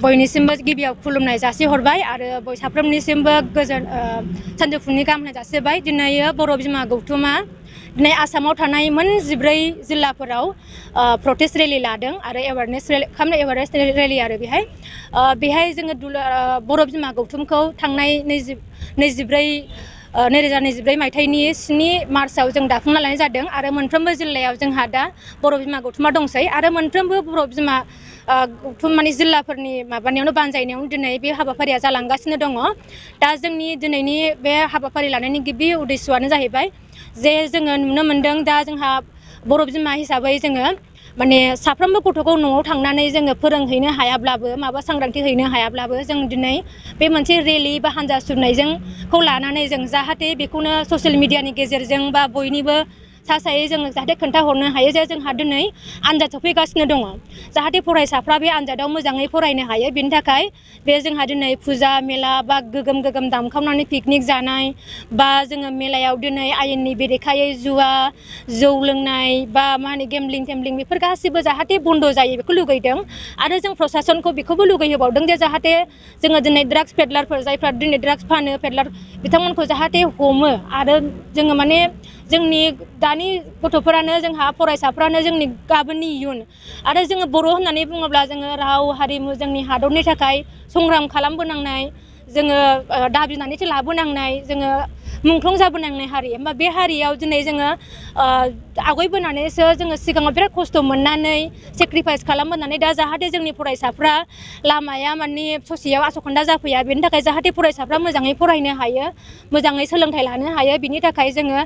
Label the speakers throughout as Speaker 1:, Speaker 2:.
Speaker 1: बयनिसिमबो गिबियाव खुलुमनाय जासिहरबाय आरो साफ्रोमनिसिमबो गोजोन सानजौफुनि गाहाम हामलायनाय जासिबाय। दिनै बर' बिमा गौथुमा दिनै आसामाव थानाय मोन 14 जिल्लाफोराव प्रटेस्ट रेलि लादों आरो एवारनेस रेलि आरो बेहाय जोङो बर' बिमा गौथुमखौ थांनाय 2024 मायथाइनि 7 मार्चआव जों दाफुंना लानाय जादों आरो मोनफ्रोमबो जिल्लायाव जोंहा दा बर' बिमा गौथुमा दंसै आरो मोनफ्रोमबो बर' बिमा गौथुम माने जिल्लाफोरनि माबानायावनो बानजायनायावनो दिनै बे हाबाफारिया जालांगासिनो दङ। दा जोंनि दिनैनि बे हाबाफारि लानायनि गिबि उद्देश्यआनो जाहैबाय जे जोङो नुनो मोनदों दा जोंहा बर' बिमा हिसाबै जोङो माने साफ्रोमबो गथ'खौ न'आव थांनानै जोङो फोरोंहैनो हायाब्लाबो माबा सांग्रांथि हैनो हायाब्लाबो जों दिनै बे मोनसे रेलि बा हान्जा सुरनायजों लानानै जों जाहाथे बेखौनो ससियेल मिडियानि गेजेरजों बा बयनिबो सासायै जोङो जाहाथे खोन्थाहरनो हायो जे जोंहा दिनै आनजाद सफैगासिनो दङ। जाहाथे फरायसाफ्रा बे आनजादाव मोजाङै फरायनो हायो बेनि थाखाय बे जोंहा दिनै फुजा मेला बा गोगोम दामखावनानै पिकनिक जानाय बा जोङो मेलायाव दिनै आयेननि बेरेखायै जुवा जौ लोंनाय बा मा होनो गेमलिं बेफोर गासिबो जाहाथे बन्द जायो बेखौ लुगैदों आरो जों प्रसासनखौ बेखौबो लुगैहोबावदों जे जाहाथे जोङो दिनै ड्राग्स पेडलारफोर जायफ्रा दिनै ड्राग्स फानो पेडलार बिथांमोनखौ जाहाथे हमो आरो जोङो माने जोंनि दानि गथ'फोरानो जोंहा फरायसाफ्रानो जोंनि गाबोननि इयुन आरो जोङो बर' होननानै बुङोब्ला जोङो राव हारिमु जोंनि हादरनि थाखाय संग्राम खालामबोनांनाय जोङो दाबिनानैसो लाबोनांनाय जोङो मुंख्लं जाबोनांनाय हारि होमबा बे हारियाव दिनै जोङो आवगायबोनानैसो जोङो सिगाङाव बिराद खस्थ' मोननानै सेक्रिफाइस खालामबोनानै दा जाहाथे जोंनि फरायसाफ्रा लामाया माने ससेयाव आसखान्दा जाफैया बेनि थाखाय जाहाथे फरायसाफ्रा मोजाङै फरायनो हायो मोजाङै सोलोंथाइ लानो हायो बिनि थाखाय जोङो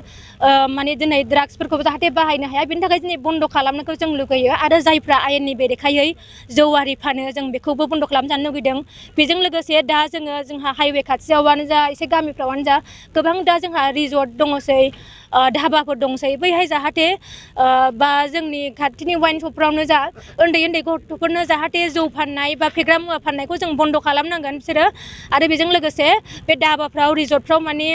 Speaker 1: माने दिनै ड्राग्सफोरखौ जाहाथे बाहायनो हाया बिनि थाखाय दिनै बन्द खालामनायखौ जों लुगैयो आरो जायफ्रा आयेननि बेरेखायै जौआरि फानो जों बेखौबो बन्द खालामजानो लुगैदों। बेजों लोगोसे दा जोंहा हाइवे खाथियावनो जा एसे गामिफ्रावनो जा गोबां दा जोंहा रिजर्ट दङसै धाबाफोर दंसै बैहाय जाहाथे बा जोंनि खाथिनि वाइन शपफ्रावनो जा उन्दै गथ'फोरनो जाहाथे जौ फाननाय बा फेग्रा मुवा फाननायखौ जों बन्द खालामनांगोन बिसोरो आरो बेजों लोगोसे बे धाबाफ्राव रिजर्टफ्राव माने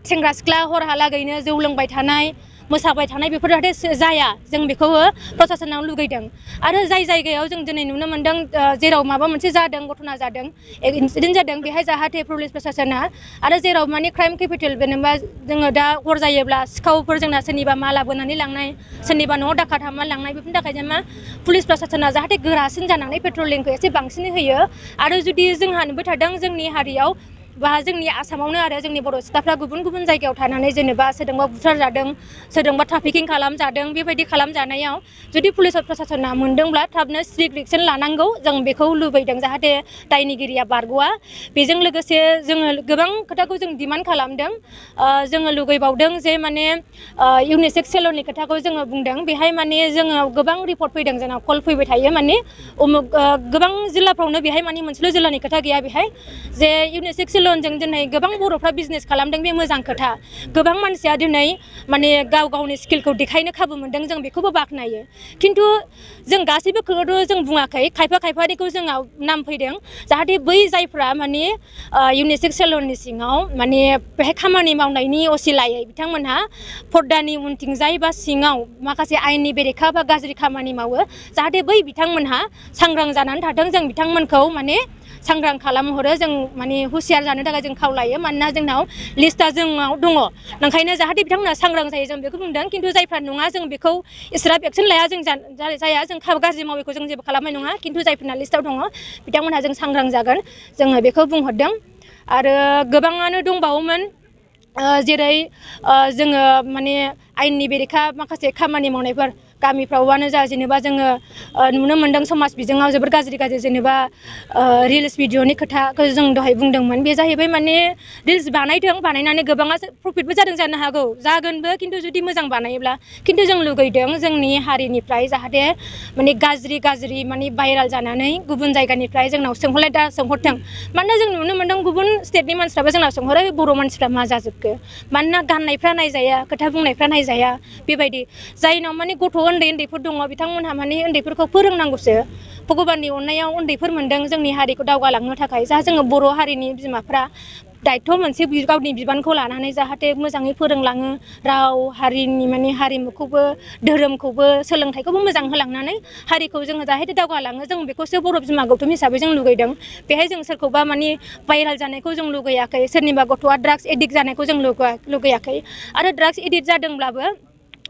Speaker 1: सेंग्रा सिख्ला हरहालागैनो जौ लोंबाय थानाय मोसाबाय थानाय बेफोर जाहाथे जाया जों बेखौ प्रसासनाव लुगैदों आरो जाय जायगायाव जों दिनै नुनो मोनदों जेराव माबा मोनसे जादों घटना जादों इनसिडेन्ट जादों बेहाय जाहाथे पुलिस प्रसासना आरो जेराव माने क्राइम केपिटेल जेनेबा जोङो दा हर जायोब्ला सिखावफोर जोंना सोरनिबा मा लाबोनानै लांनाय सोरनिबा न'आव दाखार हाबनानै लांनाय बेफोरनि थाखाय मा पुलिस प्रसासना जाहाथे गोरासिन जानानै पेट्रलिंखौ एसे बांसिनै होयो आरो जुदि जोंहा नुबाय थादों जोंनि हारियाव बा जोंनि आसामावनो आरो जोंनि बर' सिख्लाफ्रा गुबुन जायगायाव थानानै जेनेबा सोरजोंबा बुथारजादों सोरजोंबा ट्राफिकिं खालामजादों बेबायदि खालामजानायाव जुदि पुलिस प्रसासना मोनदोंब्ला थाबनो स्ट्रिक्ट एक्सन लानांगौ जों बेखौ लुबैदों जाहाथे दायनिगिरिया बारग'आ। बेजों लोगोसे जोङो गोबां खोथाखौ जों डिमान्ड खालामदों जोङो लुगैबावदों जे माने इउनिसेक्स सेलननि खोथाखौ जोङो बुंदों बेहाय माने जोङो गोबां रिपर्ट फैदों जोंनाव कल फैबाय थायो माने गोबां जिल्लाफ्रावनो बेहाय माने मोनसेल' जिल्लानि खोथा गैया बेहाय जे इउनिसेक्स सेलनजों दिनै गोबां बर'फ्रा बिजनेस खालामदों बे मोजां खोथा गोबां मानसिया दिनै माने गावनि स्किलखौ देखायनो खाबु मोनदों जों बेखौबो बाख्नायो खिन्थु जों गासैबोखौथ' जों बुङाखै खायफानिखौ जोंनाव नाम फैदों जाहाथे बै जायफ्रा माने इउनिसेक्स सेलननि सिङाव माने बेहाय खामानि मावनायनि असिलायै बिथांमोनहा पर्दानि उनथिंजाय बा सिङाव माखासे आयेननि बेरेखा बा गाज्रि खामानि मावो जाहाथे बै बिथांमोनहा सांग्रां जानानै थाथों जों बिथांमोनखौ माने सांग्रां खालामहरो जों माने हुसियार जानो थाखाय जों खावलायो मानोना जोंनाव लिस्टआ जोंनाव दङ ओंखायनो जाहाथे बिथांमोनहा सांग्रां जायो जों बेखौ बुंदों खिन्थु जायफ्रा नङा जों बेखौ इसिग्राब एक्सन लाया जों जाया जों गाज्रि मावैखौ जों जेबो खालामनाय नङा खिन्थु जायफोरना लिस्टआव दङ बिथांमोनहा जों सांग्रां जागोन जोङो बेखौ बुंहरदों आरो गोबाङानो दंबावोमोन जेरै जोङो माने आयेननि बेरेखा माखासे खामानि मावनायफोर गामिफ्रावबानो जा जेनेबा जोङो नुनो मोनदों समाज बिजोङाव जोबोर गाज्रि जेनेबा रिल्स भिडिअनि खोथाखौ जों दहाय बुंदोंमोन बे जाहैबाय माने रिल्स बानायदों बानायनानै गोबाङा प्रफिटबो जादों जानो हागौ जागोनबो खिन्थु जुदि मोजां बानायोब्ला खिन्थु जों लुगैदों जोंनि हारिनिफ्राय जाहाथे माने गाज्रि माने भाइराल जानानै गुबुन जायगानिफ्राय जोंनाव सोंहरथों मानोना जों नुनो मोनदों गुबुन स्टेटनि मानसिफ्राबो जोंनाव सोंहरो बर' मानसिफ्रा मा जाजोबखो मानोना गाननायफ्रा नायजाया खोथा बुंनायफ्रा नायजाया बेबायदि जायनाव माने गथ' उन्दैफोर दङ बिथांमोनहा माने उन्दैफोरखौ फोरोंनांगौसो भगबाननि अननायाव उन्दैफोर मोनदों जोंनि हारिखौ दावगालांनो थाखाय जा जोङो बर' हारिनि बिमाफ्रा दायथ' मोनसे गावनि बिबानखौ लानानै जाहाथे मोजाङै फोरोंलाङो राव हारिनि माने हारिमुखौबो धोरोमखौबो सोलोंथाइखौबो मोजां होलांनानै हारिखौ जोङो जाहाथे दावगालाङो जों बेखौसो बर' बिमा गौथुम हिसाबै जों लुगैदों बेहाय जों सोरखौबा माने भाइरेल जानायखौ जों लुगैयाखै सोरनिबा गथ'आ ड्राग्स एडिक्ट जानायखौ जों लुगैयाखै आरो ड्राग्स एडिक्ट जादोंब्लाबो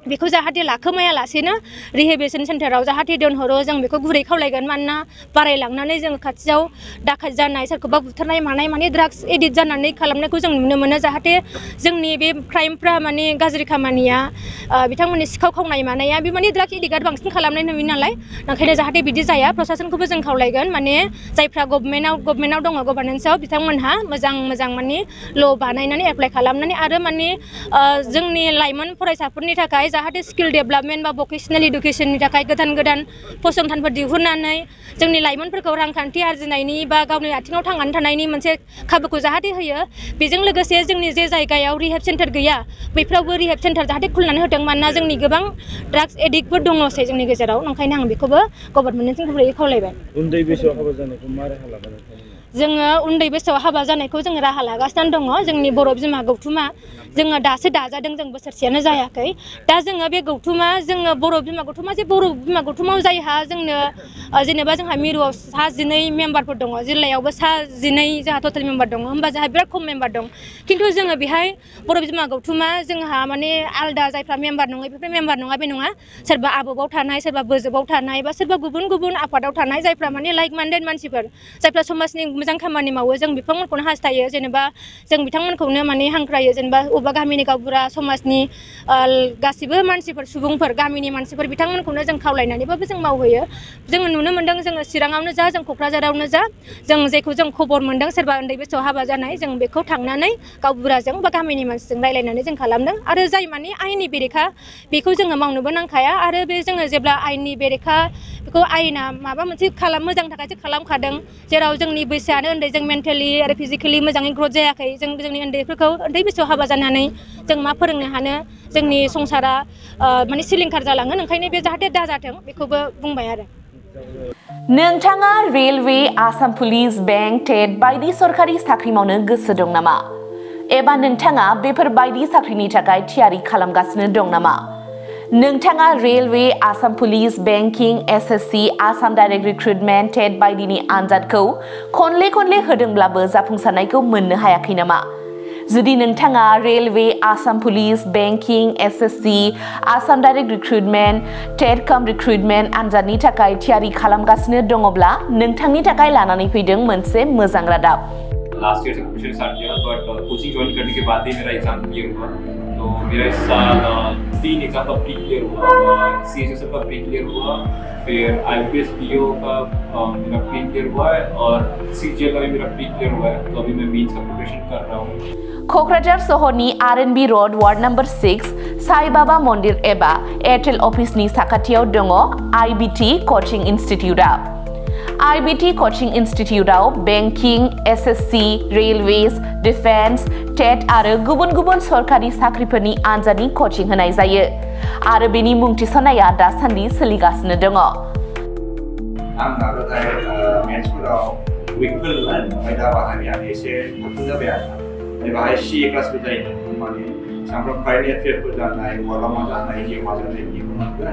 Speaker 1: बेखौ जाहाथे लाखोमायालासेनो रिहेबिलिटेसन सेन्टाराव जाहाथे दोनहरो जों बेखौ गुरै खावलायगोन मानोना बारायलांनानै जों खाथियाव दाखात जानाय सोरखौबा बुथारनाय मानाय माने ड्राग्स एडिक्ट जानानै खालामनायखौ जों नुनो मोनो जाहाथे जोंनि बे क्राइमफ्रा माने गाज्रि खामानिया बिथांमोननि सिखाव खावनाय मानाया बे माने ड्राग्स एडिक्टआ बांसिन खालामनाय नुयो नालाय ओंखायनो जाहाथे बिदि जाया प्रशासनखौबो जों खावलायगोन माने जायफ्रा गभर्नमेन्टआव दङ गभर्नेन्सआव बिथांमोनहा मोजां माने ल' बानायनानै एप्लाइ खालामनानै आरो माने जोंनि लाइमोन फरायसाफोरनि थाखाय जाहाथे स्किल डेभेलपमेन्ट बा भकेसनेल इडुकेसननि थाखाय गोदान फसंथानफोर दिहुननानै जोंनि लाइमोनफोरखौ रांखान्थि आरजिनायनि बा गावनि आथिङाव थांनानै थानायनि मोनसे खाबुखौ जाहाथे होयो बेजों लोगोसे जोंनि जे जायगायाव रिहेब सेन्टार गैया बैफ्रावबो रिहेब सेन्टार जाहाथे खुलिनानै होदों मानोना जोंनि गोबां ड्राग्स एडिक्टफोर दङसै जोंनि गेजेराव ओंखायनो आं बेखौबो गभर्नमेन्टजों गुबैयै खावलायबाय
Speaker 2: उन्दै बैसोआव हाबा जानायखौ मा राहा लागोन
Speaker 1: जोङो उन्दै बैसोआव हाबा जानायखौ जोङो राहा लागासिनो दङ जोंनि बर' बिमा गौथुमा जोङो दासो दाजादों जों बोसोरसेयानो जायाखै दा जोङो बे गौथुमा जोङो बर' बिमा गौथुमा जे बर' बिमा गौथुमाव जायहा जोंनो जेनेबा जोंहा मिरुआव सा 12 मेम्बारफोर दङ जिल्लायावबो सा 12 जोंहा टटेल मेम्बार दङ होमबा जोंहा बिराद खम मेम्बार दं खिन्थु जोङो बेहाय बर' बिमा गौथुमा जोंहा माने आलदा जायफ्रा मेम्बार नङा बेफोर मेम्बार नङा बे नङा सोरबा आबबाव थानाय सोरबा बोजोबाव थानाय बा सोरबा गुबुन आफादाव थानाय जायफ्रा माने लाइक माइन्डेड मानसिफोर जायफ्रा समाजनि मोजां खामानि मावो जों बिथांमोनखौनो हास्थायो जेनेबा जों बिथांमोनखौनो माने हांख्रायो जेनेबा अबेबा गामिनि गावबुरा समाजनि गासिबो मानसिफोर सुबुंफोर गामिनि मानसिफोर बिथांमोनखौनो जों खावलायनानैबाबो जों मावहोयो जोङो नुनो मोनदों जोङो चिराङावनो जा जों क'क्राझारावनो जा जों जेखौ जों खबर मोनदों सोरबा उन्दै बैसोआव हाबा जानाय जों बेखौ थांनानै गावबुराजों बा गामिनि मानसिजों रायलायनानै जों खालामदों आरो जाय माने आयेननि बेरेखा बेखौ जोङो मावनोबो नांखाया आरो बे जोङो जेब्ला आयेननि बेरेखा बेखौ आयेना माबा मोनसे मोजांनि थाखायसो खालामखादों जेराव जोंनि बैसोआनो उन्दै जों मेन्टेलि आरो फिजिकेलि मोजाङै ग्रथ जायाखै जों जोंनि उन्दैफोरखौ उन्दै बैसोआव हाबा जानानै जों मा फोरोंनो हानो जोंनि संसारा माने सिलिंखार जालाङो ओंखायनो बे जाहाथे दाजाथों बेखौबो बुंबाय आरो
Speaker 3: नोंथाङा रेलवे आसाम पुलिस बेंक टेट बायदि सरखारि साख्रि मावनो गोसो दं नामा एबा नोंथाङा बेफोर बायदि साख्रिनि थाखाय थियारि खालामगासिनो दं नामा नोंथाङा railway Assam police banking SSC Assam direct recruitment TET बायदिनि आनजादखौ खनले होदोंब्लाबो जाफुंसारनायखौ मोननो हायाखै नामा जुदि नोंथाङा railway Assam police banking SSC Assam direct recruitment TET cum recruitment आनजादनि थाखाय थियारि खालामगासिनो दङब्ला नोंथांनि थाखाय लानानै फैदों मोनसे मोजां रादाब
Speaker 4: लास्ट ईयर से कोचिंग स्टार्ट किया बट कोचिंग ज्वाइन करने के बाद ही मेरा एग्जाम क्लियर हुआ तो मेरा इस साल 3 एग्जाम का प्री क्लियर हुआ सीएचएसएल का प्री क्लियर हुआ फिर आईपीएस पीओ का मेरा प्री क्लियर हुआ है और सीजीएल का भी मेरा प्री क्लियर हुआ है तो अभी मैं मेंस का प्रिपरेशन कर रहा हूँ
Speaker 3: क'क्राझार सहरनि RNB road ward number 6 Sai Baba Mandir एबा एयारटेल अफिसनि साखाथियाव दङ आईबीटी कोचिं इन्स्टिट्यूटआ आईबीटी कोचिं इन्स्टिट्यूटआव banking SSC railways defence TET आरो गुबुन सरकारि साख्रिफोरनि आनजादनि कोचिं होनाय जायो आरो बेनि मुं थिसननाया दासान्दि सोलिगासिनो दङ
Speaker 5: आं नाजानाय मेथ्सफोराव उइकफोर आयदा बाहायनायानो एसे गुबुन जाबाय आरो बाहाय सीए क्लासबो जायो माने सामफ्राम कारेन्ट एफेयारफोर जानाय मालामा जानाय जेमा जानाय बेखौ मोनगोन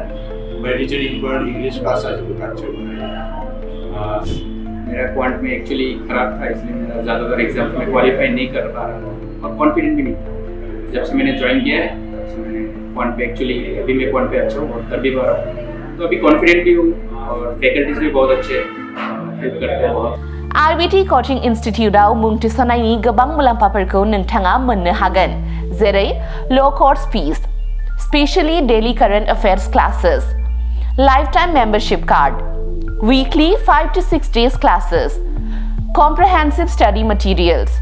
Speaker 5: ओमफ्राय रिजनिंफोर इंग्लिश क्लास जोबोद खाथियाव
Speaker 4: मेरा क्वांट में एक्चुअली खराब था इसलिए मेरा ज़्यादातर एग्जाम में क्वालिफाई नहीं कर पा रहा था और कॉन्फिडेंट भी नहीं था जब से मैंने ज्वाइन किया है तब से मैंने क्वांट पे एक्चुअली अभी मैं क्वांट पे अच्छा हूँ और कर भी पा रहा हूँ तो अभी कॉन्फिडेंट भी हूँ और फैकल्टीज भी बहुत अच्छे हेल्प करते हैं बहुत
Speaker 3: आईबीटी कोचिं इन्स्टिट्यूटआव मुं थिसननायनि गोबां मुलाम्फाफोरखौ नोंथाङा मोननो हागोन जेरै ल' course fees specially daily current affairs classes lifetime membership card weekly 5 to 6 days classes comprehensive study materials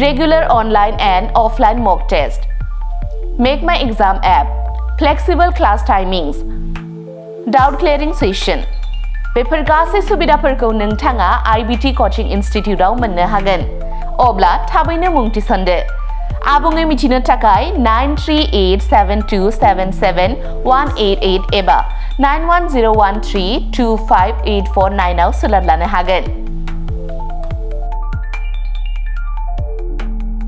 Speaker 3: regular online and offline mock test make my exam app flexible class timings doubt clearing session बेफोर गासै सुबिदाफोरखौ नोंथाङा IBT coaching इन्स्टिट्यूटआव मोननो हागोन अब्ला थाबैनो मुं थिसनदो आबुङै मिथिनो थाखाय 9387277188 एबा 9101325849 आव सोलाद लानो हागोन।